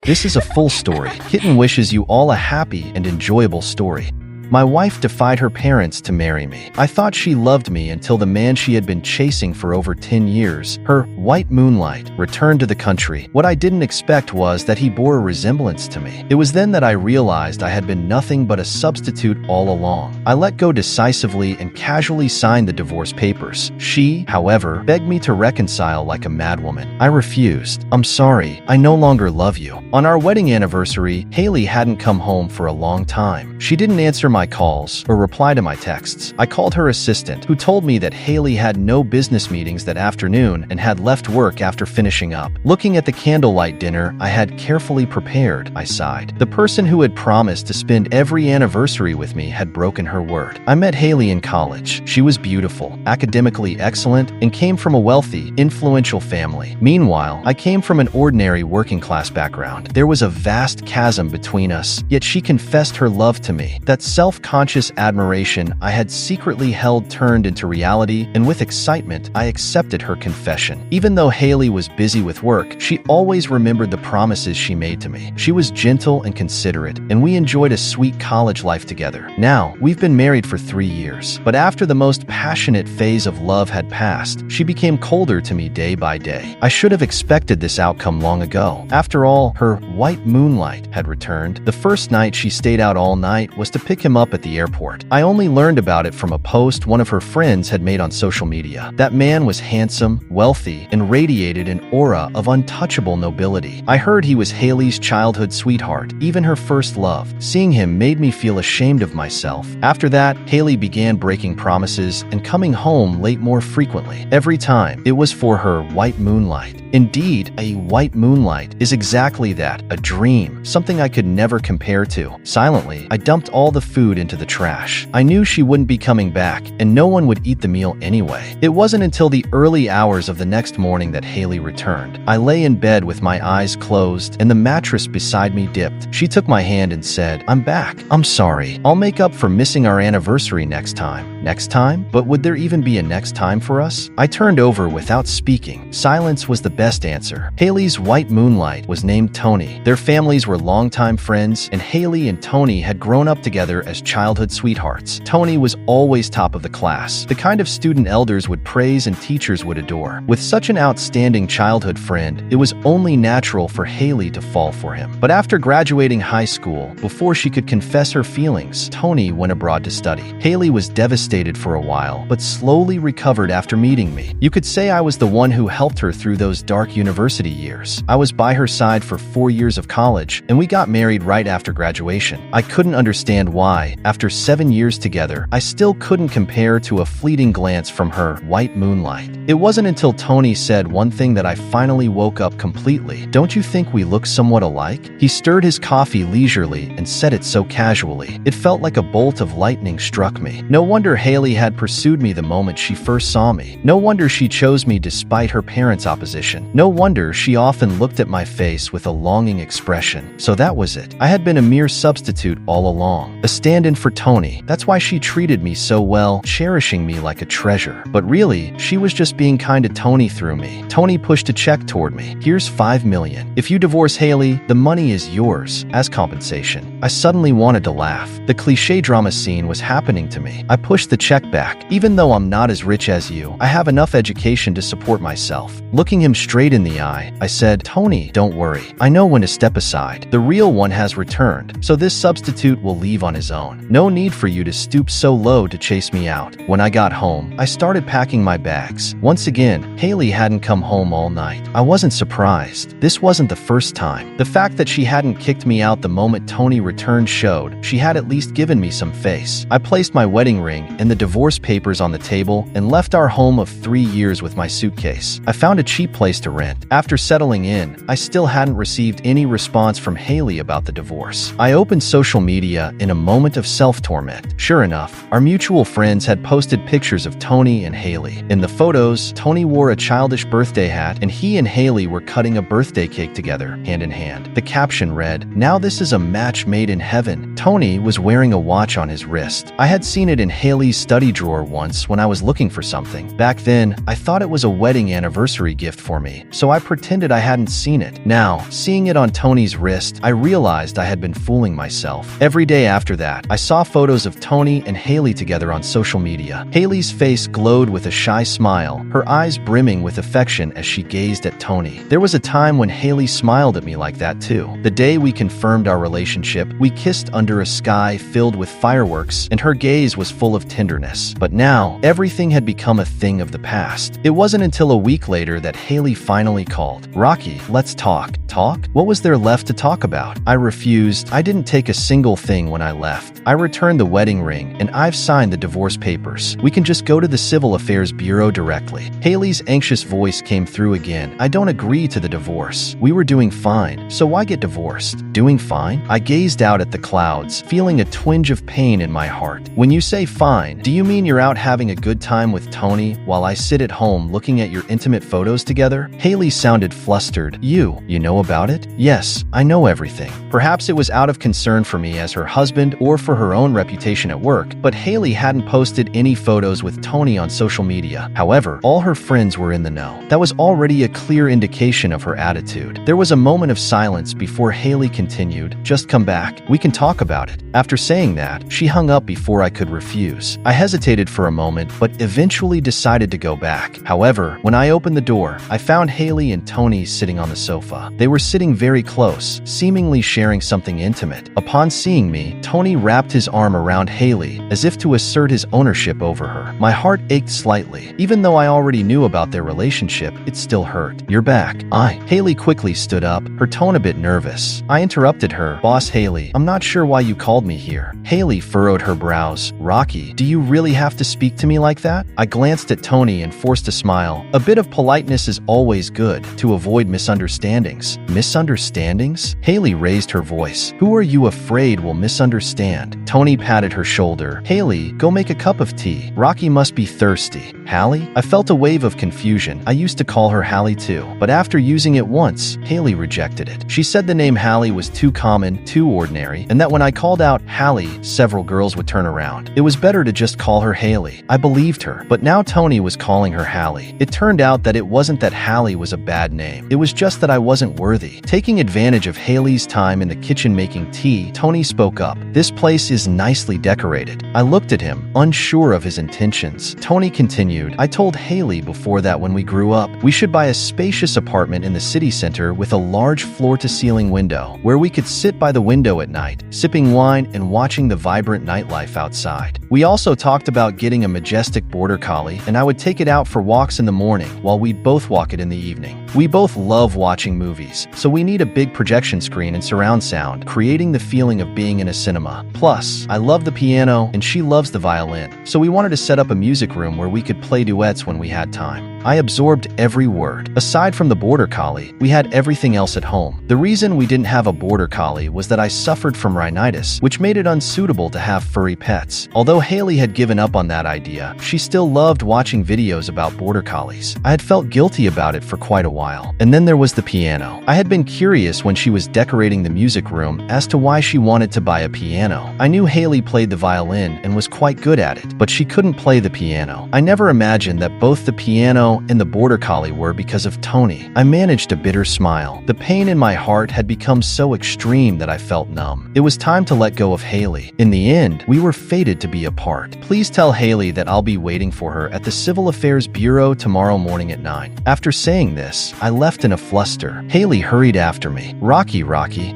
This is a full story. Kitten wishes you all a happy and enjoyable story. My wife defied her parents to marry me. I thought she loved me until the man she had been chasing for over 10 years, her white moonlight, returned to the country. What I didn't expect was that he bore a resemblance to me. It was then that I realized I had been nothing but a substitute all along. I let go decisively and casually signed the divorce papers. She, however, begged me to reconcile like a madwoman. I refused. "I'm sorry, I no longer love you." On our wedding anniversary, Hailey hadn't come home for a long time. She didn't answer my calls or reply to my texts. I called her assistant, who told me that Hailey had no business meetings that afternoon and had left work after finishing up. Looking at the candlelight dinner I had carefully prepared, I sighed. The person who had promised to spend every anniversary with me had broken her word. I met Hailey in college. She was beautiful, academically excellent, and came from a wealthy, influential family. Meanwhile, I came from an ordinary working-class background. There was a vast chasm between us, yet she confessed her love to me. That self-conscious admiration I had secretly held turned into reality, and with excitement, I accepted her confession. Even though Hailey was busy with work, she always remembered the promises she made to me. She was gentle and considerate, and we enjoyed a sweet college life together. Now, we've been married for 3 years, but after the most passionate phase of love had passed, she became colder to me day by day. I should have expected this outcome long ago. After all, her white moonlight had returned. The first night she stayed out all night was to pick him up at the airport. I only learned about it from a post one of her friends had made on social media. That man was handsome, wealthy, and radiated an aura of untouchable nobility. I heard he was Hailey's childhood sweetheart, even her first love. Seeing him made me feel ashamed of myself. After that, Hailey began breaking promises and coming home late more frequently. Every time, it was for her white moonlight. Indeed, a white moonlight is exactly that, a dream, something I could never compare to. Silently, I dumped all the food into the trash. I knew she wouldn't be coming back, and no one would eat the meal anyway. It wasn't until the early hours of the next morning that Hailey returned. I lay in bed with my eyes closed, and the mattress beside me dipped. She took my hand and said, "I'm back. I'm sorry. I'll make up for missing our anniversary next time." Next time? But would there even be a next time for us? I turned over without speaking. Silence was the best answer. Hailey's white moonlight was named Tony. Their families were longtime friends, and Hailey and Tony had grown up together as childhood sweethearts. Tony was always top of the class, the kind of student elders would praise and teachers would adore. With such an outstanding childhood friend, it was only natural for Hailey to fall for him. But after graduating high school, before she could confess her feelings, Tony went abroad to study. Hailey was devastated for a while, but slowly recovered after meeting me. You could say I was the one who helped her through those dark university years. I was by her side for 4 years of college, and we got married right after graduation. I couldn't understand why, after 7 years together, I still couldn't compare to a fleeting glance from her white moonlight. It wasn't until Tony said one thing that I finally woke up completely. "Don't you think we look somewhat alike?" He stirred his coffee leisurely and said it so casually. It felt like a bolt of lightning struck me. No wonder Hailey had pursued me the moment she first saw me. No wonder she chose me despite her parents' opposition. No wonder she often looked at my face with a longing expression. So that was it. I had been a mere substitute all along, a stand-in for Tony. That's why she treated me so well, cherishing me like a treasure. But really, she was just being kind to Tony through me. Tony pushed a check toward me. "Here's $5 million. If you divorce Hailey, the money is yours as compensation." I suddenly wanted to laugh. The cliché drama scene was happening to me. I pushed the check back. "Even though I'm not as rich as you, I have enough education to support myself." Looking him straight in the eye, I said, "Tony, don't worry. I know when to step aside. The real one has returned, so this substitute will leave on his own. No need for you to stoop so low to chase me out." When I got home, I started packing my bags. Once again, Hailey hadn't come home all night. I wasn't surprised. This wasn't the first time. The fact that she hadn't kicked me out the moment Tony returned showed she had at least given me some face. I placed my wedding ring and the divorce papers on the table and left our home of 3 years with my suitcase. I found a cheap place to rent. After settling in, I still hadn't received any response from Hailey about the divorce. I opened social media in a moment moment of self-torment. Sure enough, our mutual friends had posted pictures of Tony and Hailey. In the photos, Tony wore a childish birthday hat and he and Hailey were cutting a birthday cake together, hand in hand. The caption read, "Now this is a match made in heaven." Tony was wearing a watch on his wrist. I had seen it in Hailey's study drawer once when I was looking for something. Back then, I thought it was a wedding anniversary gift for me, so I pretended I hadn't seen it. Now, seeing it on Tony's wrist, I realized I had been fooling myself. Every day after that, I saw photos of Tony and Hailey together on social media. Hailey's face glowed with a shy smile, her eyes brimming with affection as she gazed at Tony. There was a time when Hailey smiled at me like that too. The day we confirmed our relationship, we kissed under a sky filled with fireworks, and her gaze was full of tenderness. But now, everything had become a thing of the past. It wasn't until a week later that Hailey finally called. "Rocky, let's talk." Talk? What was there left to talk about? I refused. I didn't take a single thing when I left. I returned the wedding ring, and I've signed the divorce papers. We can just go to the Civil Affairs Bureau directly. Hailey's anxious voice came through again. "I don't agree to the divorce. We were doing fine, so why get divorced?" Doing fine? I gazed out at the clouds, feeling a twinge of pain in my heart. "When you say fine, do you mean you're out having a good time with Tony while I sit at home looking at your intimate photos together?" Hailey sounded flustered. You know about it?" "Yes, I know everything." Perhaps it was out of concern for me as her husband or for her own reputation at work, but Hailey hadn't posted any photos with Tony on social media. However, all her friends were in the know. That was already a clear indication of her attitude. There was a moment of silence before Hailey continued, "Just come back. We can talk about it." After saying that, she hung up before I could refuse. I hesitated for a moment, but eventually decided to go back. However, when I opened the door, I found Hailey and Tony sitting on the sofa. They were sitting very close, seemingly sharing something intimate. Upon seeing me, Tony wrapped his arm around Hailey, as if to assert his ownership over her. My heart ached slightly. Even though I already knew about their relationship, it still hurt. "You're back." Hailey quickly stood up, her tone a bit nervous. I interrupted her. "Boss Hailey, I'm not sure why you called me here." Hailey furrowed her brows. "Rocky, do you really have to speak to me like that?" I glanced at Tony and forced a smile. A bit of politeness is always good, to avoid misunderstandings. Misunderstandings? Hailey raised her voice. "Who are you afraid will misunderstand?" Tony patted her shoulder. "Hailey, go make a cup of tea. Rocky must be thirsty." "Hallie?" I felt a wave of confusion. I used to call her Hallie too, but after using it once, Hailey rejected it. She said the name Hallie was too common, too ordinary, and that when I called out Hallie, several girls would turn around. It was better to just call her Hailey. I believed her, but now Tony was calling her Hallie. It turned out that it wasn't that Hallie was a bad name. It was just that I wasn't worthy. Taking advantage of Hailey's time in the kitchen making tea, Tony spoke up. "This place is nicely decorated." I looked at him, unsure of his intentions. Tony continued, "I told Hailey before that when we grew up, we should buy a spacious apartment in the city center with a large floor-to-ceiling window, where we could sit by the window at night, sipping wine and watching the vibrant nightlife outside. We also talked about getting a majestic border collie, and I would take it out for walks in the morning while we'd both walk it in the evening. We both love watching movies, so we need a big projection screen and surround sound, creating the feeling of being in a cinema. Plus, I love the piano and she loves the violin, so we wanted to set up a music room where we could play duets when we had time." I absorbed every word. Aside from the border collie, we had everything else at home. The reason we didn't have a border collie was that I suffered from rhinitis, which made it unsuitable to have furry pets. Although Hailey had given up on that idea, she still loved watching videos about border collies. I had felt guilty about it for quite a while. And then there was the piano. I had been curious when she was decorating the music room as to why she wanted to buy a piano. I knew Hailey played the violin and was quite good at it, but she couldn't play the piano. I never imagined that both the piano and the border collie were because of Tony. I managed a bitter smile. The pain in my heart had become so extreme that I felt numb. It was time to let go of Hailey. In the end, we were fated to be apart. "Please tell Hailey that I'll be waiting for her at the Civil Affairs Bureau tomorrow morning at 9. After saying this, I left in a fluster. Hailey hurried after me. Rocky.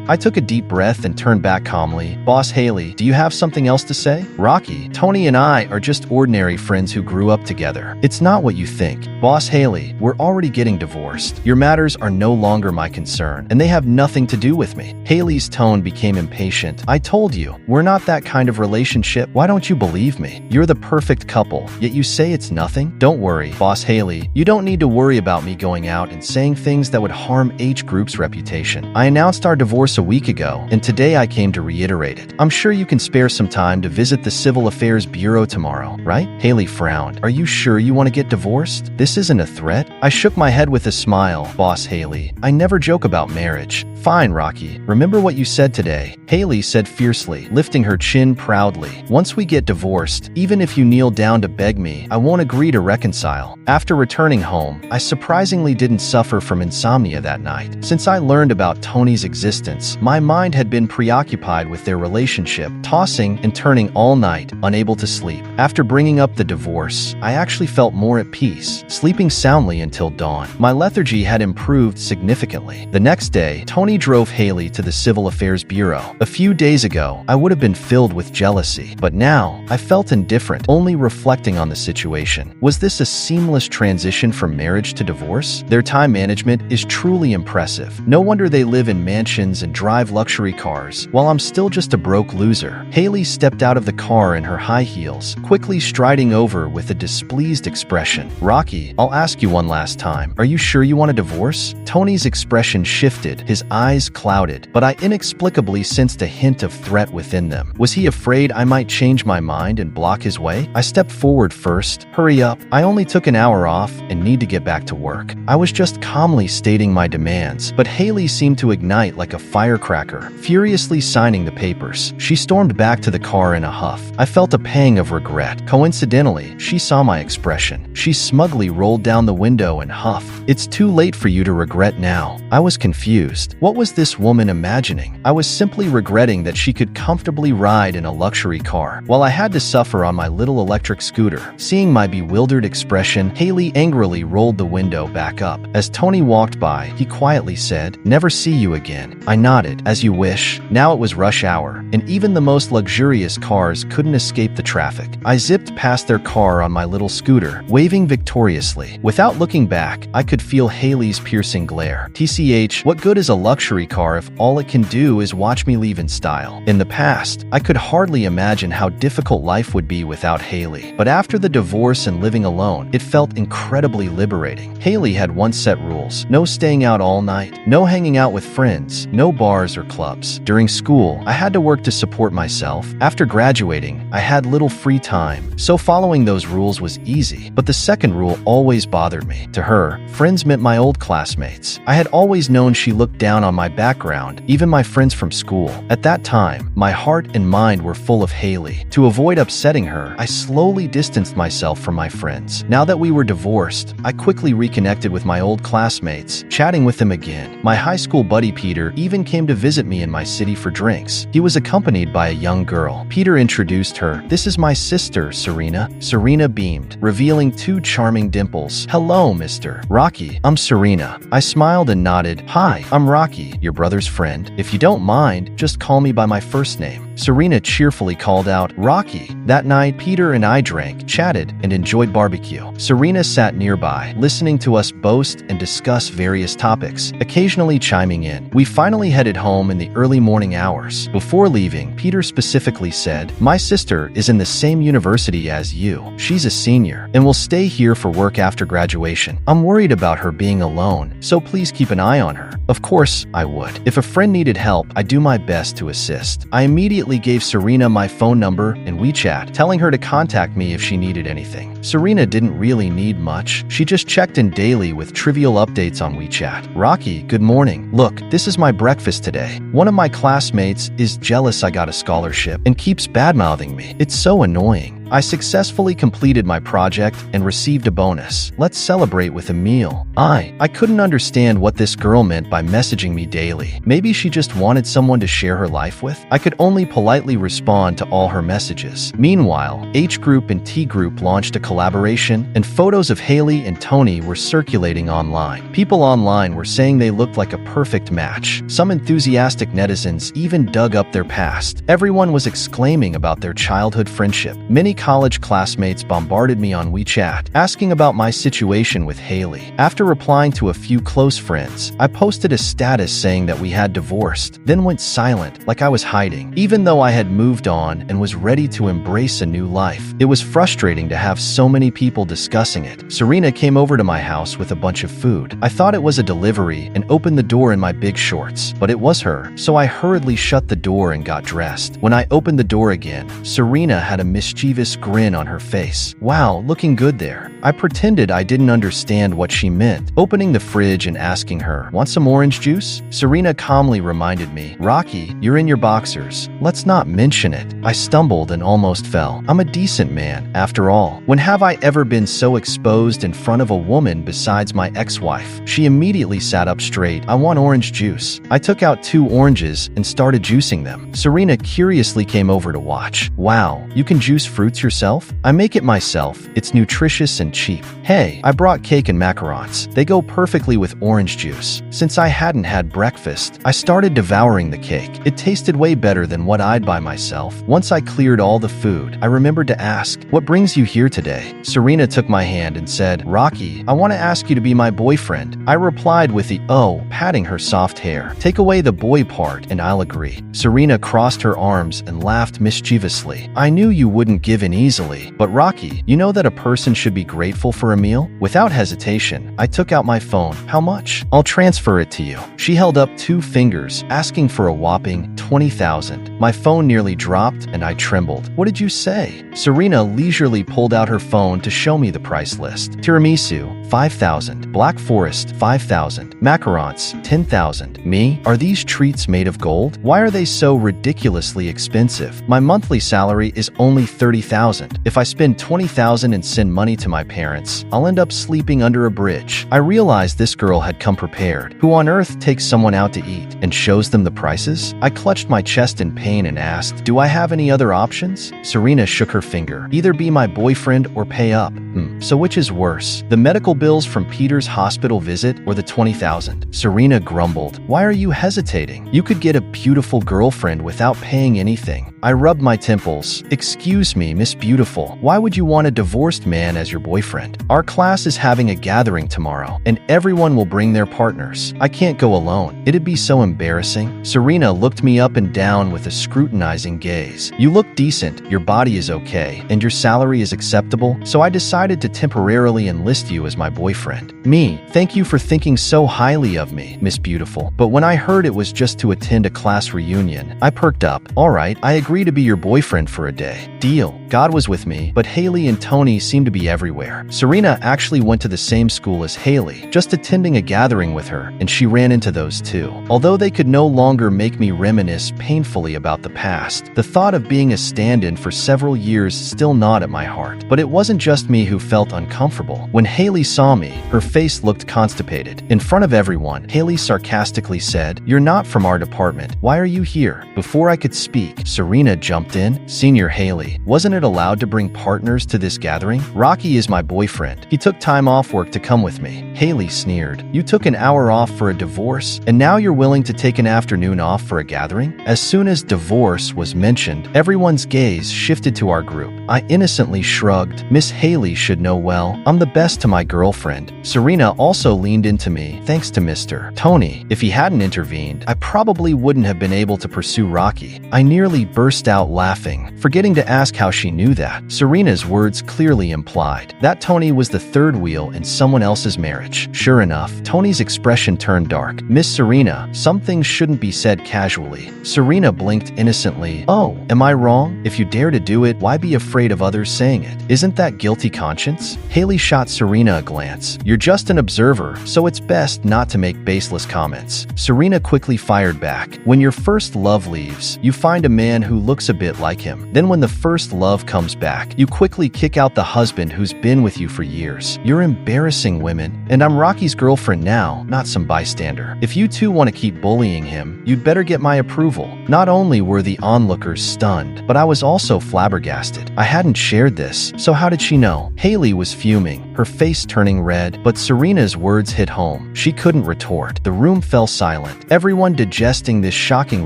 I took a deep breath and turned back calmly. "Boss Hailey, do you have something else to say?" "Rocky, Tony and I are just ordinary friends who grew up together. It's not what you think." Boss Hailey, we're already getting divorced. Your matters are no longer my concern, and they have nothing to do with me. Hailey's tone became impatient. I told you, we're not that kind of relationship. Why don't you believe me? You're the perfect couple, yet you say it's nothing? Don't worry, Boss Hailey. You don't need to worry about me going out and saying things that would harm H Group's reputation. I announced our divorce a week ago, and today I came to reiterate it. I'm sure you can spare some time to visit the Civil Affairs Bureau tomorrow, right? Hailey frowned. Are you sure you want to get divorced? This isn't a threat. I shook my head with a smile. Boss Hailey, I never joke about marriage. Fine, Rocky. Remember what you said today. Hailey said fiercely, lifting her chin proudly. Once we get divorced, even if you kneel down to beg me, I won't agree to reconcile. After returning home, I surprisingly didn't suffer from insomnia that night. Since I learned about Tony's existence, my mind had been preoccupied with their relationship, tossing and turning all night, unable to sleep. After bringing up the divorce, I actually felt more at peace, sleeping soundly until dawn. My lethargy had improved significantly. The next day, Tony drove Hailey to the Civil Affairs Bureau. A few days ago, I would have been filled with jealousy, but now I felt indifferent, only reflecting on the situation. Was this a seamless transition from marriage to divorce? Their time management is truly impressive. No wonder they live in mansions and drive luxury cars, while I'm still just a broke loser. Hailey stepped out of the car in her high heels, quickly striding over with a displeased expression. Rocky, I'll ask you one last time. Are you sure you want a divorce? Tony's expression shifted, his eyes clouded, but I inexplicably sensed a hint of threat within them. Was he afraid I might change my mind and block his way? I stepped forward first. Hurry up. I only took an hour off and need to get back to work. I was just calmly stating my demands, but Hailey seemed to ignite like a firecracker, furiously signing the papers. She stormed back to the car in a huff. I felt a pang of regret. Coincidentally, she saw my expression. She smugly rolled down the window and huffed. It's too late for you to regret now. I was confused. What was this woman imagining? I was simply regretting that she could comfortably ride in a luxury car, while I had to suffer on my little electric scooter. Seeing my bewildered expression, Hailey angrily rolled the window back up. As Tony walked by, he quietly said, "Never see you again." I nodded. As you wish. Now it was rush hour, and even the most luxurious cars couldn't escape the traffic. I zipped past their car on my little scooter, waving victoriously. Without looking back, I could feel Hailey's piercing glare. TCH, what good is a luxury car if all it can do is watch me leave in style? In the past, I could hardly imagine how difficult life would be without Hailey. But after the divorce and living alone, it felt incredibly liberating. Hailey had once set rules. No staying out all night, no hanging out with friends, no bars or clubs. During school, I had to work to support myself. After graduating, I had little free time, so following those rules was easy. But the second rule always bothered me. To her, friends meant my old classmates. I had always known she looked down on my background, even my friends from school. At that time, my heart and mind were full of Hailey. To avoid upsetting her, I slowly distanced myself from my friends. Now that we were divorced, I quickly reconnected with my old classmates, chatting with them again. My high school buddy Peter even came to visit me in my city for drinks. He was accompanied by a young girl. Peter introduced her. "This is my sister, Serena." Serena beamed, revealing two charming dimples. "Hello, Mr. Rocky. I'm Serena." I smiled and nodded. "Hi, I'm Rocky, your brother's friend. If you don't mind, just call me by my first name." Serena cheerfully called out, "Rocky." That night, Peter and I drank, chatted, and enjoyed barbecue. Serena sat nearby, listening to us boast and discuss various topics, occasionally chiming in. We finally headed home in the early morning hours. Before leaving, Peter specifically said, "My sister is in the same university as you. She's a senior and will stay here for work after graduation. I'm worried about her being alone, so please keep an eye on her." Of course, I would. If a friend needed help, I'd do my best to assist. I immediately gave Serena my phone number and WeChat, telling her to contact me if she needed anything. Serena didn't really need much. She just checked in daily with trivial updates on WeChat. "Rocky, good morning. Look, this is my breakfast today. One of my classmates is jealous I got a scholarship and keeps badmouthing me. It's so annoying. I successfully completed my project and received a bonus. Let's celebrate with a meal." I couldn't understand what this girl meant by messaging me daily. Maybe she just wanted someone to share her life with? I could only politely respond to all her messages. Meanwhile, H Group and T Group launched a collaboration, and photos of Hailey and Tony were circulating online. People online were saying they looked like a perfect match. Some enthusiastic netizens even dug up their past. Everyone was exclaiming about their childhood friendship. Many college classmates bombarded me on WeChat, asking about my situation with Hailey. After replying to a few close friends, I posted a status saying that we had divorced, then went silent, like I was hiding. Even though I had moved on and was ready to embrace a new life, it was frustrating to have so many people discussing it. Serena came over to my house with a bunch of food. I thought it was a delivery and opened the door in my big shorts, but it was her, so I hurriedly shut the door and got dressed. When I opened the door again, Serena had a mischievous grin on her face. Wow, looking good there. I pretended I didn't understand what she meant, opening the fridge and asking her, "Want some orange juice?" Serena calmly reminded me, "Rocky, you're in your boxers. Let's not mention it." I stumbled and almost fell. I'm a decent man, after all. When have I ever been so exposed in front of a woman besides my ex-wife? She immediately sat up straight. "I want orange juice." I took out 2 oranges and started juicing them. Serena curiously came over to watch. "Wow, you can juice fruits yourself?" "I make it myself. It's nutritious and cheap." "Hey, I brought cake and macarons. They go perfectly with orange juice." Since I hadn't had breakfast, I started devouring the cake. It tasted way better than what I'd buy myself. Once I cleared all the food, I remembered to ask, "What brings you here today?" Serena took my hand and said, "Rocky, I want to ask you to be my boyfriend." I replied with the "oh," patting her soft hair. "Take away the boy part and I'll agree." Serena crossed her arms and laughed mischievously. "I knew you wouldn't give in easily, but Rocky, you know that a person should be grateful for a meal?" Without hesitation, I took out my phone. "How much?" "I'll transfer it to you." She held up 2 fingers, asking for a whopping $20,000. My phone nearly dropped and I trembled. "What did you say?" Serena leisurely pulled out her phone to show me the price list. Tiramisu, $5,000. Black Forest, $5,000. Macarons, $10,000. Me? Are these treats made of gold? Why are they so ridiculously expensive? My monthly salary is only $30,000. If I spend $20,000 and send money to my parents, I'll end up sleeping under a bridge. I realized this girl had come prepared. Who on earth takes someone out to eat and shows them the prices? I clutched my chest in pain and asked, "Do I have any other options?" Serena shook her finger. "Either be my boyfriend or pay up." So which is worse? The medical bills from Peter's hospital visit or the $20,000? Serena grumbled. "Why are you hesitating? You could get a beautiful girlfriend without paying anything." I rubbed my temples. "Excuse me, Miss Beautiful. Why would you want a divorced man as your boyfriend? Our class is having a gathering tomorrow, and everyone will bring their partners. I can't go alone. It'd be so embarrassing." Serena looked me up and down with a scrutinizing gaze. "You look decent, your body is okay, and your salary is acceptable, so I decided to temporarily enlist you as my boyfriend." "Me? Thank you for thinking so highly of me, Miss Beautiful. But when I heard it was just to attend a class reunion, I perked up. All right, I agree to be your boyfriend for a day. Deal." God was with me, but Hailey and Tony seemed to be everywhere. Serena actually went to the same school as Hailey, just attending a gathering with her, and she ran into those two. Although they could no longer make me reminisce painfully about the past, the thought of being a stand-in for several years still gnawed at my heart. But it wasn't just me who felt uncomfortable. When Hailey saw me, her face looked constipated. In front of everyone, Hailey sarcastically said, "You're not from our department. Why are you here?" Before I could speak, Serena jumped in. "Senior Hailey, wasn't it allowed to bring partners to this gathering? Rocky is my boyfriend. He took time off work to come with me." Hailey sneered. "You took an hour off for a divorce, and now you're willing to take an afternoon off for a gathering?" As soon as divorce was mentioned, everyone's gaze shifted to our group. I innocently shrugged. "Miss Hailey should know well. I'm the best to my girlfriend." Serena also leaned into me, thanks to Mr. Tony. If he hadn't intervened, I probably wouldn't have been able to pursue Rocky. I nearly burst out laughing, forgetting to ask how she knew that. Serena's words clearly implied that Tony was the third wheel in someone else's marriage. Sure enough, Tony's expression turned dark. "Miss Serena, some things shouldn't be said casually." Serena blinked innocently. "Oh, am I wrong? If you dare to do it, why be afraid of others saying it? Isn't that guilty conscience?" Hailey shot Serena a glance. "You're just an observer, so it's best not to make baseless comments." Serena quickly fired back. "When your first love leaves, you find a man who looks a bit like him. Then when the first love comes back, you quickly kick out the husband who's been with you for years. You're embarrassing, women. And I'm Rocky's girlfriend now, not some bystander. If you two want to keep bullying him, you'd better get my approval." Not only were the onlookers stunned, but I was also flabbergasted. I hadn't shared this, so how did she know? Hailey was fuming, her face turning red, but Serena's words hit home. She couldn't retort. The room fell silent, everyone digesting this shocking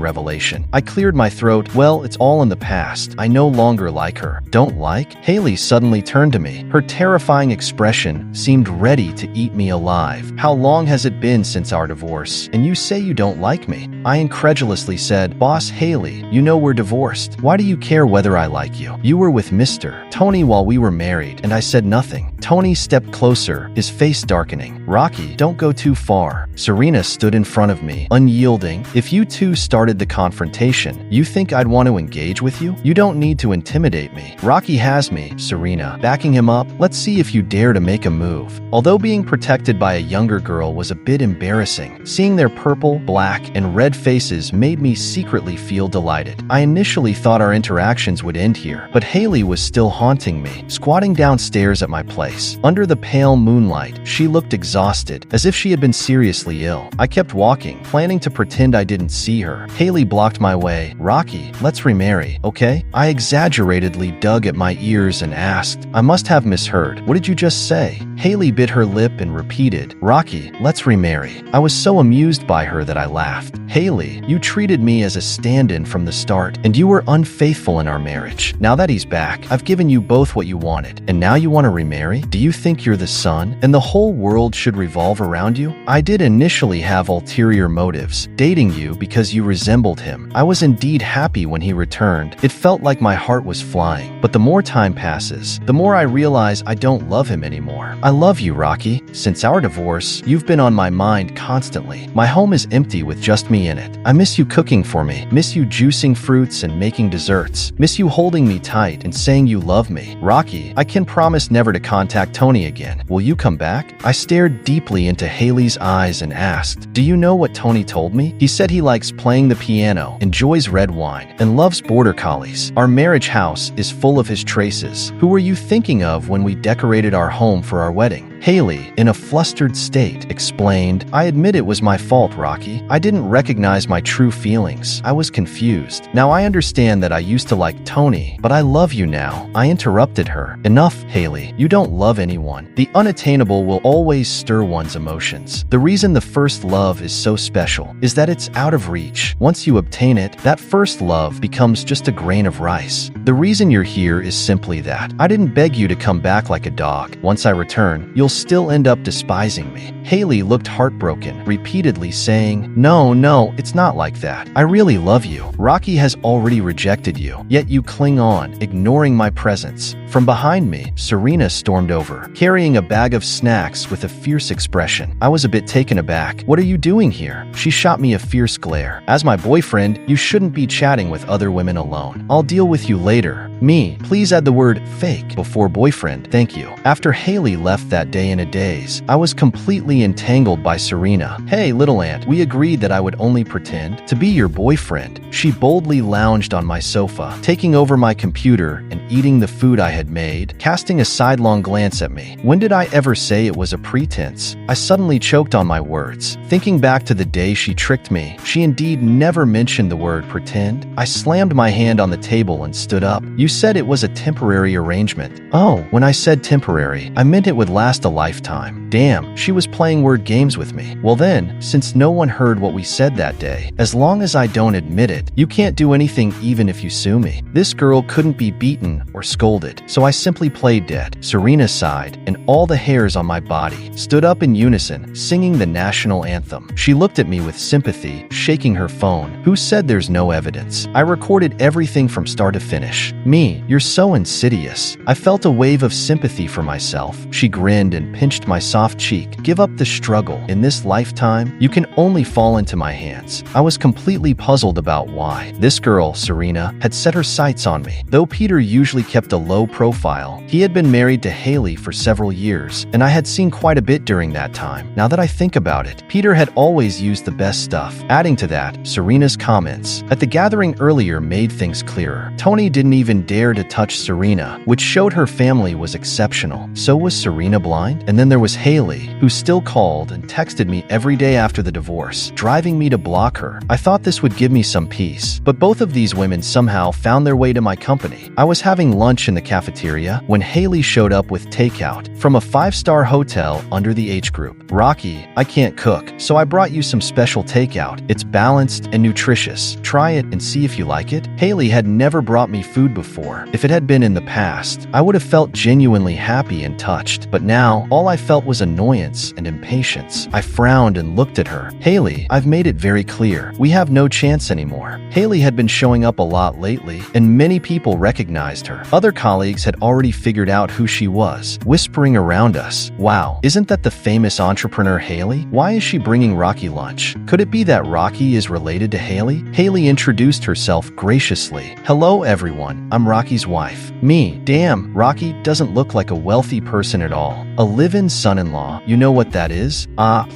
revelation. I cleared my throat. "Well, Well, it's all in the past. I no longer like her. Don't like? Hailey suddenly turned to me. Her terrifying expression seemed ready to eat me alive. How long has it been since our divorce? And you say you don't like me? I incredulously said, Boss Hailey, you know we're divorced. Why do you care whether I like you? You were with Mr. Tony while we were married, and I said nothing. Tony stepped closer, his face darkening. Rocky, don't go too far. Serena stood in front of me, unyielding. If you two started the confrontation, you think I'd want to engage with you? You don't need to intimidate me. Rocky has me, Serena, backing him up. Let's see if you dare to make a move. Although being protected by a younger girl was a bit embarrassing, seeing their purple, black, and red faces made me secretly feel delighted. I initially thought our interactions would end here, but Hailey was still haunting me, squatting downstairs at my place. Under the pale moonlight, she looked exhausted, as if she had been seriously ill. I kept walking, planning to pretend I didn't see her. Hailey blocked my way. Rocky, let's remarry, okay? I exaggeratedly dug at my ears and asked, I must have misheard. What did you just say? Hailey bit her lip and repeated, Rocky, let's remarry. I was so amused by her that I laughed. Hailey, you treated me as a stand-in from the start, and you were unfaithful in our marriage. Now that he's back, I've given you both what you wanted, and now you want to remarry? Do you think you're the sun, and the whole world should revolve around you? I did initially have ulterior motives, dating you because you resembled him. I was indeed happy when he returned. It felt like my heart was flying. But the more time passes, the more I realize I don't love him anymore. I love you, Rocky. Since our divorce, you've been on my mind constantly. My home is empty with just me in it. I miss you cooking for me, miss you juicing fruits and making desserts, miss you holding me tight and saying you love me. Rocky, I can promise never to contact Tony again. Will you come back? I stared deeply into Hailey's eyes and asked, do you know what Tony told me? He said he likes playing the piano, enjoys red wine, and loves border collies. Our marriage house is full of his traces. Who were you thinking of when we decorated our home for our wedding? Hailey, in a flustered state, explained, I admit it was my fault, Rocky. I didn't recognize my true feelings. I was confused. Now I understand that I used to like Tony, but I love you now. I interrupted her. Enough, Hailey. You don't love anyone. The unattainable will always stir one's emotions. The reason the first love is so special is that it's out of reach. Once you obtain it, that first love becomes just a grain of rice. The reason you're here is simply that. I didn't beg you to come back like a dog. Once I return, you'll still end up despising me. Hailey looked heartbroken, repeatedly saying, No, it's not like that. I really love you. Rocky has already rejected you, yet you cling on, ignoring my presence. From behind me, Serena stormed over, carrying a bag of snacks with a fierce expression. I was a bit taken aback. What are you doing here? She shot me a fierce glare. As my boyfriend, you shouldn't be chatting with other women alone. I'll deal with you later. Me, please add the word fake before boyfriend, thank you. After Hailey left that day in a daze, I was completely entangled by Serena. Hey, little aunt, we agreed that I would only pretend to be your boyfriend. She boldly lounged on my sofa, taking over my computer and eating the food I had made, casting a sidelong glance at me. When did I ever say it was a pretense? I suddenly choked on my words. Thinking back to the day she tricked me, she indeed never mentioned the word pretend. I slammed my hand on the table and stood up. You said it was a temporary arrangement. Oh, when I said temporary, I meant it would last a lifetime. Damn, she was playing word games with me. Well then, since no one heard what we said that day, as long as I don't admit it, you can't do anything even if you sue me. This girl couldn't be beaten or scolded, so I simply played dead. Serena sighed, and all the hairs on my body stood up in unison, singing the national anthem. She looked at me with sympathy, shaking her phone. Who said there's no evidence? I recorded everything from start to finish. Me, you're so insidious. I felt a wave of sympathy for myself. She grinned and pinched my soft cheek. Give up the struggle. In this lifetime, you can only fall into my hands. I was completely puzzled about why. This girl, Serena, had set her sights on me. Though Peter usually kept a low profile, he had been married to Hailey for several years, and I had seen quite a bit during that time. Now that I think about it, Peter had always used the best stuff. Adding to that, Serena's comments at the gathering earlier made things clearer. Tony didn't even dare to touch Serena, which showed her family was exceptional. So was Serena blind? And then there was Hailey, who still still called and texted me every day after the divorce, driving me to block her. I thought this would give me some peace, but both of these women somehow found their way to my company. I was having lunch in the cafeteria when Hailey showed up with takeout from a 5-star hotel under the H group. "Rocky, I can't cook, so I brought you some special takeout. It's balanced and nutritious. Try it and see if you like it." Hailey had never brought me food before. If it had been in the past, I would have felt genuinely happy and touched, but now all I felt was annoyance and impatience. I frowned and looked at her. "Hailey, I've made it very clear. We have no chance anymore." Hailey had been showing up a lot lately, and many people recognized her. Other colleagues had already figured out who she was, whispering around us, "Wow, isn't that the famous entrepreneur Hailey? Why is she bringing Rocky lunch? Could it be that Rocky is related to Hailey?" Hailey introduced herself graciously. "Hello everyone, I'm Rocky's wife." Me, damn, Rocky doesn't look like a wealthy person at all. A live-in son-in-law, you know what that is?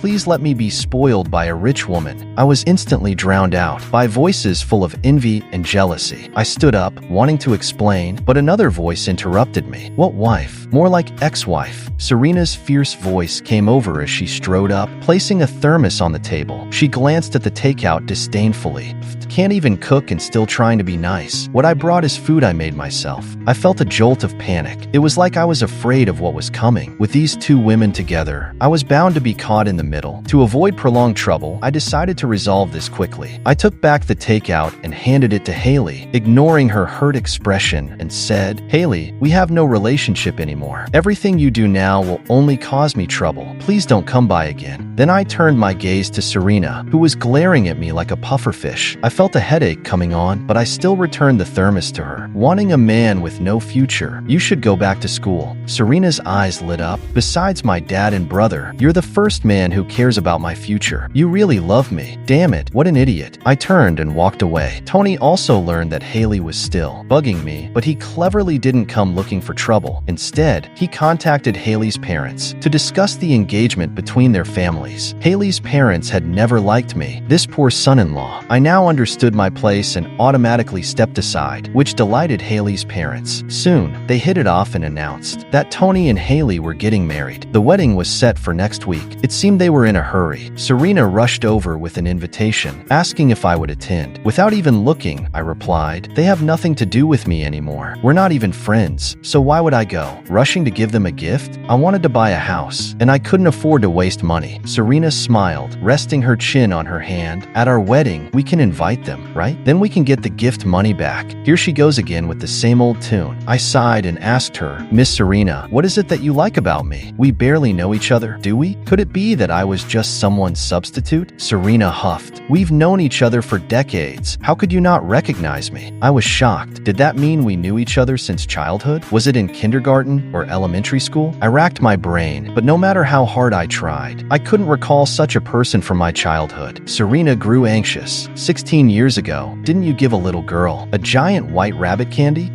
Please let me be spoiled by a rich woman. I was instantly drowned out by voices full of envy and jealousy. I stood up, wanting to explain, but another voice interrupted me. "What wife? More like ex-wife." Serena's fierce voice came over as she strode up, placing a thermos on the table. She glanced at the takeout disdainfully. "Can't even cook and still trying to be nice. What I brought is food I made myself." I felt a jolt of panic. It was like I was afraid of what was coming. With these two women together, I was bound to be caught in the middle. To avoid prolonged trouble, I decided to resolve this quickly. I took back the takeout and handed it to Hailey, ignoring her hurt expression, and said, "Hailey, we have no relationship anymore. Everything you do now will only cause me trouble. Please don't come by again." Then I turned my gaze to Serena, who was glaring at me like a pufferfish. I felt a headache coming on, but I still returned the thermos to her. "Wanting a man with no future, you should go back to school." Serena's eyes lit up. "Besides my dad and brother, you're the first man who cares about my future. You really love me. Damn it, what an idiot." I turned and walked away. Tony also learned that Hailey was still bugging me, but he cleverly didn't come looking for trouble. Instead, he contacted Hailey's parents to discuss the engagement between their families. Hailey's parents had never liked me. This poor son-in-law. I now understood my place and automatically stepped aside, which delighted Hailey's parents. Soon, they hit it off and announced that Tony and Hailey were getting married. The wedding was set for next week. It seemed they were in a hurry. Serena rushed over with an invitation, asking if I would attend. Without even looking, I replied, "They have nothing to do with me anymore. We're not even friends, so why would I go?" Rushing to give them a gift? I wanted to buy a house, and I couldn't afford to waste money. Serena smiled, resting her chin on her hand. "At our wedding, we can invite them, right? Then we can get the gift money back." Here she goes again with the same old tune. I sighed and asked her, "Miss Serena, what is it that you like about me? We barely know each other, do we? Could it be that I was just someone's substitute?" Serena huffed. "We've known each other for decades. How could you not recognize me?" I was shocked. Did that mean we knew each other since childhood? Was it in kindergarten or elementary school? I racked my brain, but no matter how hard I tried, I couldn't recall such a person from my childhood. Serena grew anxious. 16 years ago, didn't you give a little girl a giant white rabbit candy?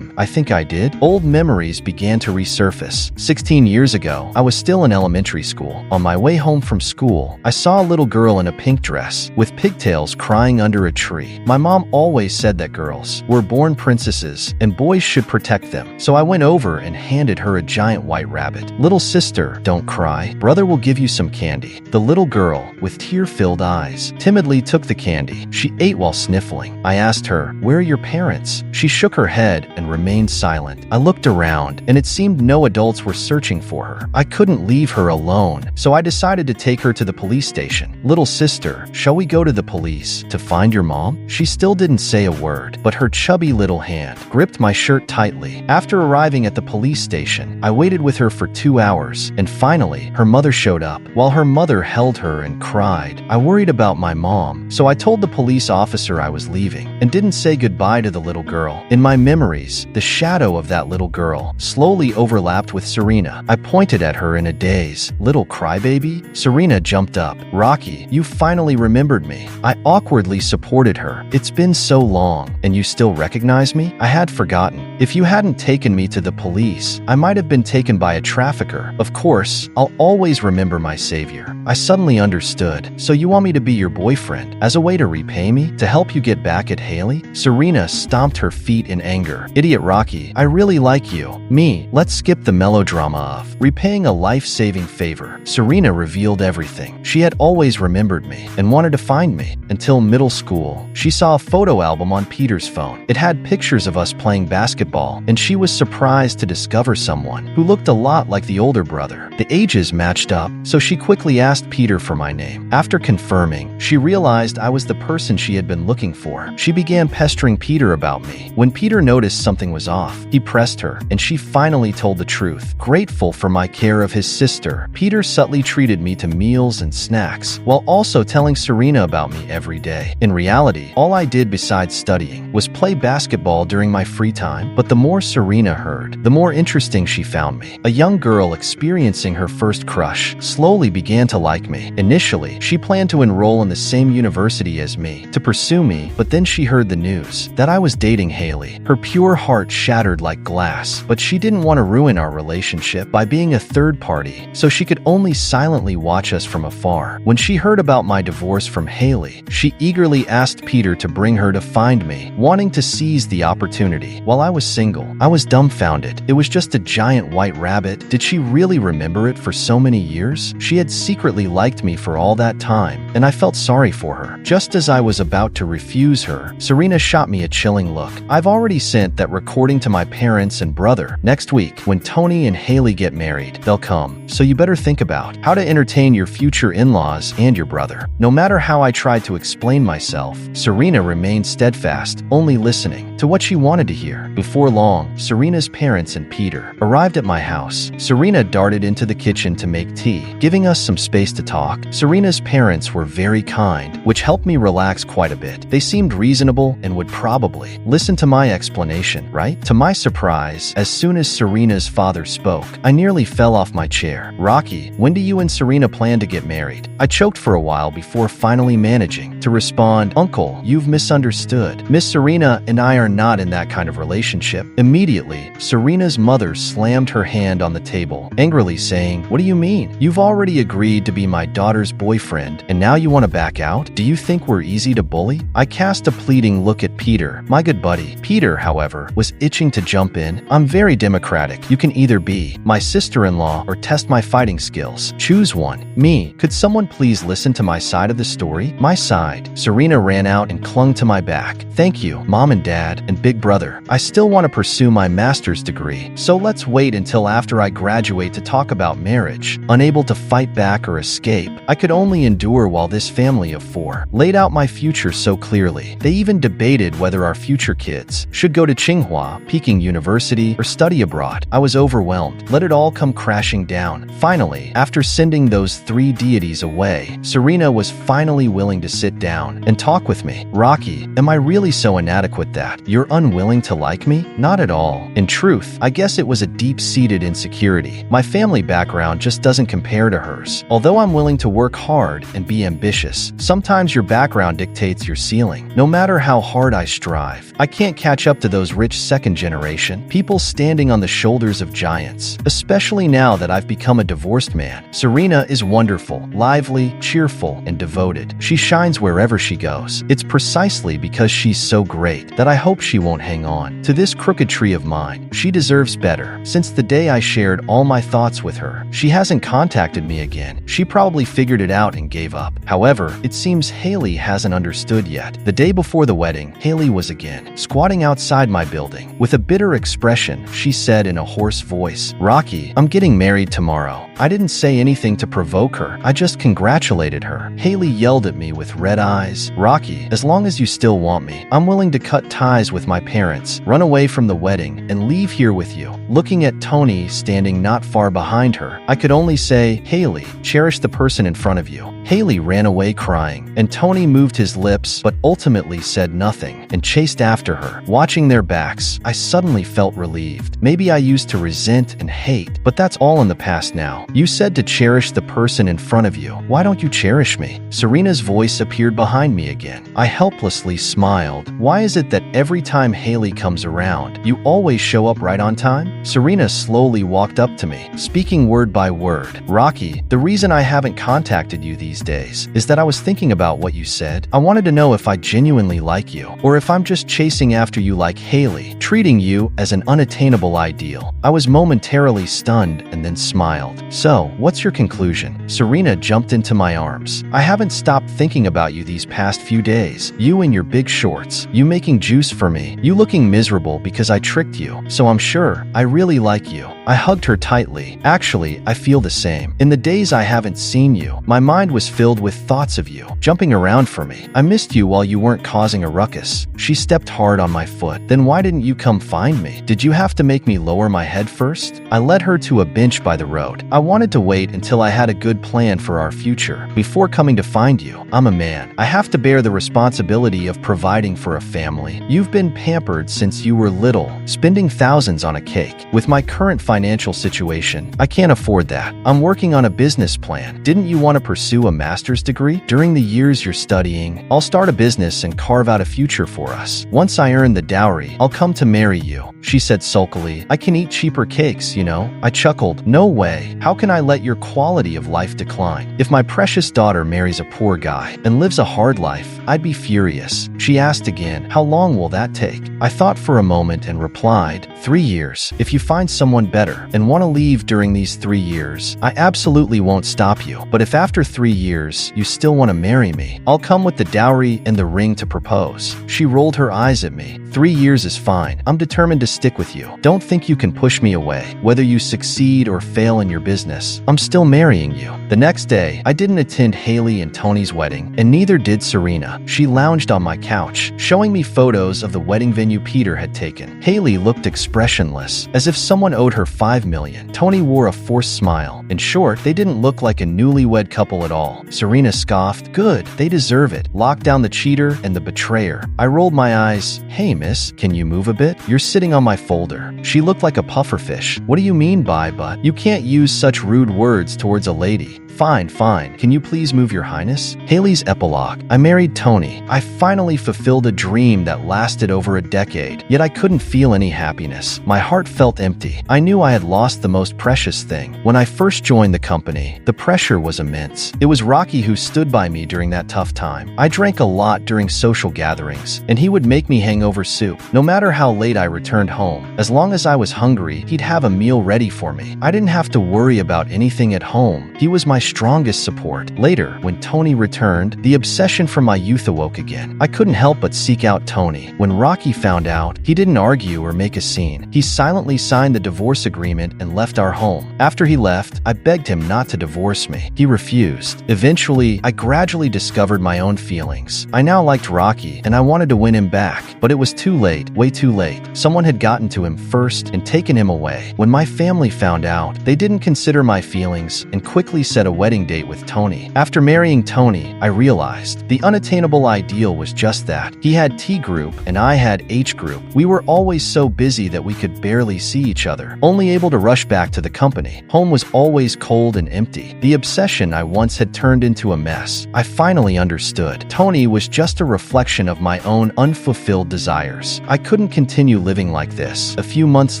I think I did. Old memories began to resurface. 16 years ago, I was still in elementary school. On my way home from school, I saw a little girl in a pink dress with pigtails crying under a tree. My mom always said that girls were born princesses and boys should protect them. So I went over and handed her a giant white rabbit. "Little sister, don't cry. Brother will give you some candy." The little girl, with tear-filled eyes, timidly took the candy. She ate while sniffling. I asked her, "Where are your parents?" She shook her head and remained silent. I looked around, and it seemed no adults were searching for her. I couldn't leave her alone, so I decided to take her to the police station. "Little sister, shall we go to the police to find your mom?" She still didn't say a word, but her chubby little hand gripped my shirt tightly. After arriving at the police station, I waited with her for 2 hours, and finally, her mother showed up. While her mother held her and cried, I worried about my mom, so I told the police officer I was leaving and didn't say goodbye to the little girl. In my memories, the shadow of that little girl slowly overlapped with Serena. I pointed at her in a daze. "Little crybaby?" Serena jumped up. "Rocky, you finally remembered me." I awkwardly supported her. "It's been so long, and you still recognize me?" I had forgotten. "If you hadn't taken me to the police, I might have been taken by a trafficker. Of course, I'll always remember my savior." I suddenly understood. "So you want me to be your boyfriend, as a way to repay me? To help you get back at Hailey?" Serena stomped her feet in anger. "Idiot Rocky, I really like you. Me, let's skip the melodrama of off. Repaying a life-saving favor, Serena revealed everything. She had always remembered me and wanted to find me. Until middle school, she saw a photo album on Peter's phone. It had pictures of us playing basketball, and she was surprised to discover someone who looked a lot like the older brother. The ages matched up, so she quickly asked Peter for my name. After confirming, she realized I was the person she had been looking for. She began pestering Peter about me. When Peter noticed something was off, he pressed her, and she finally told the truth. Grateful for my care of his sister, Peter subtly treated me to meals and snacks, while also telling Serena about me every day. In reality, all I did besides studying was play basketball during my free time, but the more Serena heard, the more interesting she found me. A young girl experiencing her first crush slowly began to like me. Initially, she planned to enroll in the same university as me, to pursue me, but then she heard the news that I was dating Hailey. Her pure heart shattered like glass, but she didn't want to ruin our relationship by being a third party, so she could only silently watch us from afar. When she heard about my divorce from Hailey, she eagerly asked Peter to bring her to find me, wanting to seize the opportunity. While I was single, I was dumbfounded. It was just a giant white rabbit. Did she really remember it for so many years? She had secretly liked me for all that time, and I felt sorry for her. Just as I was about to refuse her, Serena shot me a chilling look. I've already sent that recording to my parents and brother. Next week, when Tony and Hailey get married, they'll come, so you better think about how to entertain your future in-laws and your brother. No matter how I tried to explain myself, Serena remained steadfast, only listening to what she wanted to hear. Before long, Serena's parents and Peter arrived at my house. Serena darted into the kitchen to make tea, giving us some space to talk. Serena's parents were very kind, which helped me relax quite a bit. They seemed reasonable and would probably listen to my explanation, right? To my surprise, as soon as Serena's father spoke, I nearly fell off my chair. "Rocky, when do you and Serena plan to get married?" I choked for a while before finally managing to respond, "Uncle, you've misunderstood. Miss Serena and I are not in that kind of relationship." Immediately, Serena's mother slammed her hand on the table, angrily saying, "What do you mean? You've already agreed to be my daughter's boyfriend, and now you want to back out? Do you think we're easy to bully?" I cast a pleading look at Peter, my good buddy. Peter, however, was itching to jump in. "I'm very democratic. You can either be my sister-in-law or test my fighting skills. Choose one." "Me. Could someone please listen to my side of the story?" "My side." Serena ran out and clung to my back. "Thank you, Mom and Dad, and Big Brother. I still want to pursue my master's degree, so let's wait until after I graduate to talk about marriage." Unable to fight back or escape, I could only endure while this family of four laid out my future so clearly. They even debated whether our future kids should go to Tsinghua, Peking University, or study abroad. I was overwhelmed. Let it all come crashing down. Finally, after sending those three deities away, Serena was finally willing to sit down and talk with me. "Rocky, am I really so inadequate that you're unwilling to like me?" "Not at all. In truth, I guess it was a deep-seated insecurity. My family background just doesn't compare to hers. Although I'm willing to work hard and be ambitious, sometimes your background dictates your ceiling. No matter how hard I strive, I can't catch up to those rich second-generation people standing on the shoulders of giants, especially now that I've become a divorced man. Serena is wonderful, lively, cheerful, and devoted. She shines wherever she goes. It's precisely because she's so great that I hope she won't hang on to this crooked tree of mine. She deserves better. Since the day I shared all my thoughts with her, she hasn't contacted me again. She probably figured it out and gave up. However, it seems Hailey hasn't understood yet. The day before the wedding, Hailey was again squatting outside my building. With a bitter expression, she said in a hoarse voice, "Rocky, I'm getting married tomorrow." I didn't say anything to provoke her. I just congratulated her. Hailey yelled at me with red eyes, "Rocky, as long as you still want me, I'm willing to cut ties with my parents, run away from the wedding, and leave here with you." Looking at Tony standing not far behind her, I could only say, "Hailey, cherish the person in front of you." Hailey ran away crying, and Tony moved his lips but ultimately said nothing and chased after her. Watching their backs, I suddenly felt relieved. Maybe I used to resent and hate, but that's all in the past now. "You said to cherish the person in front of you. Why don't you cherish me?" Serena's voice appeared behind me again. I helplessly smiled. "Why is it that every time Hailey comes around, you always show up right on time?" Serena slowly walked up to me, speaking word by word. "Rocky, the reason I haven't contacted you these days is that I was thinking about what you said. I wanted to know if I genuinely like you, or if I'm just chasing after you like Hailey, treating you as an unattainable ideal." I was momentarily stunned and then smiled. "So, what's your conclusion?" Serena jumped into my arms. "I haven't stopped thinking about you these past few days. You in your big shorts, you making juice for me, you looking miserable because I tricked you. So I'm sure I really like you." I hugged her tightly. "Actually, I feel the same. In the days I haven't seen you, my mind was filled with thoughts of you, jumping around for me. I missed you while you weren't causing a ruckus." She stepped hard on my foot. "Then why didn't you come find me? Did you have to make me lower my head first?" I led her to a bench by the road. "I wanted to wait until I had a good plan for our future before coming to find you. I'm a man. I have to bear the responsibility of providing for a family. You've been pampered since you were little, spending thousands on a cake. With my current financial situation, I can't afford that. I'm working on a business plan. Didn't you want to pursue a master's degree? During the years you're studying, I'll start a business and carve out a future for us. Once I earn the dowry, I'll come to marry you," she said sulkily. "I can eat cheaper cakes, you know." I chuckled. "No way. How can I let your quality of life decline? If my precious daughter marries a poor guy and lives a hard life, I'd be furious." She asked again, "How long will that take?" I thought for a moment and replied, 3 years. If you find someone better and want to leave during these 3 years, I absolutely won't stop you. But if after 3 years you still want to marry me, I'll come with the dowry and the ring to propose." She rolled her eyes at me. 3 years is fine. I'm determined to stick with you. Don't think you can push me away. Whether you succeed or fail in your business, I'm still marrying you." The next day, I didn't attend Hailey and Tony's wedding, and neither did Serena. She lounged on my couch, showing me photos of the wedding venue Peter had taken. Hailey looked expressionless, as if someone owed her $5 million. Tony wore a forced smile. In short, they didn't look like a newlywed couple at all. Serena scoffed. "Good, they deserve it. Lock down the cheater and the betrayer." I rolled my eyes. "Hey, miss, can you move a bit? You're sitting on my folder." She looked like a pufferfish. "What do you mean by but? You can't use such rude words towards a lady." "Fine, fine. Can you please move, your highness?" Hailey's epilogue. I married Tony. I finally fulfilled a dream that lasted over a decade, yet I couldn't feel any happiness. My heart felt empty. I knew I had lost the most precious thing. When I first joined the company, the pressure was immense. It was Rocky who stood by me during that tough time. I drank a lot during social gatherings, and he would make me hangover soup. No matter how late I returned home, as long as I was hungry, he'd have a meal ready for me. I didn't have to worry about anything at home. He was my strongest support. Later, when Tony returned, the obsession from my youth awoke again. I couldn't help but seek out Tony. When Rocky found out, he didn't argue or make a scene. He silently signed the divorce agreement and left our home. After he left, I begged him not to divorce me. He refused. Eventually, I gradually discovered my own feelings. I now liked Rocky, and I wanted to win him back, but it was too late, way too late. Someone had gotten to him first and taken him away. When my family found out, they didn't consider my feelings and quickly set a wedding date with Tony. After marrying Tony, I realized the unattainable ideal was just that. He had T group and I had H group. We were always so busy that we could barely see each other, only able to rush back to the company. Home was always cold and empty. The obsession I once had turned into a mess. I finally understood. Tony was just a reflection of my own unfulfilled desires. I couldn't continue living like this. A few months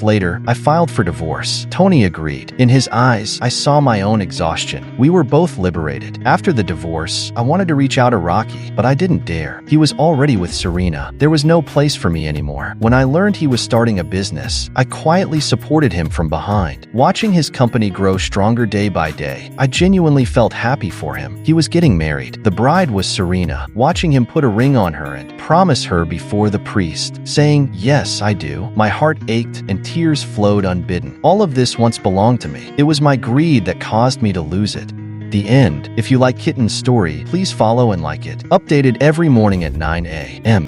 later, I filed for divorce. Tony agreed. In his eyes, I saw my own exhaustion. We were both liberated. After the divorce, I wanted to reach out to Rocky, but I didn't dare. He was already with Serena. There was no place for me anymore. When I learned he was starting a business, I quietly supported him from behind. Watching his company grow stronger day by day, I genuinely felt happy for him. He was getting married. The bride was Serena. Watching him put a ring on her and promise her before the priest, saying, "Yes, I do," my heart ached and tears flowed unbidden. All of this once belonged to me. It was my greed that caused me to lose it. The end. If you like Kitten's story, please follow and like it. Updated every morning at 9 a.m.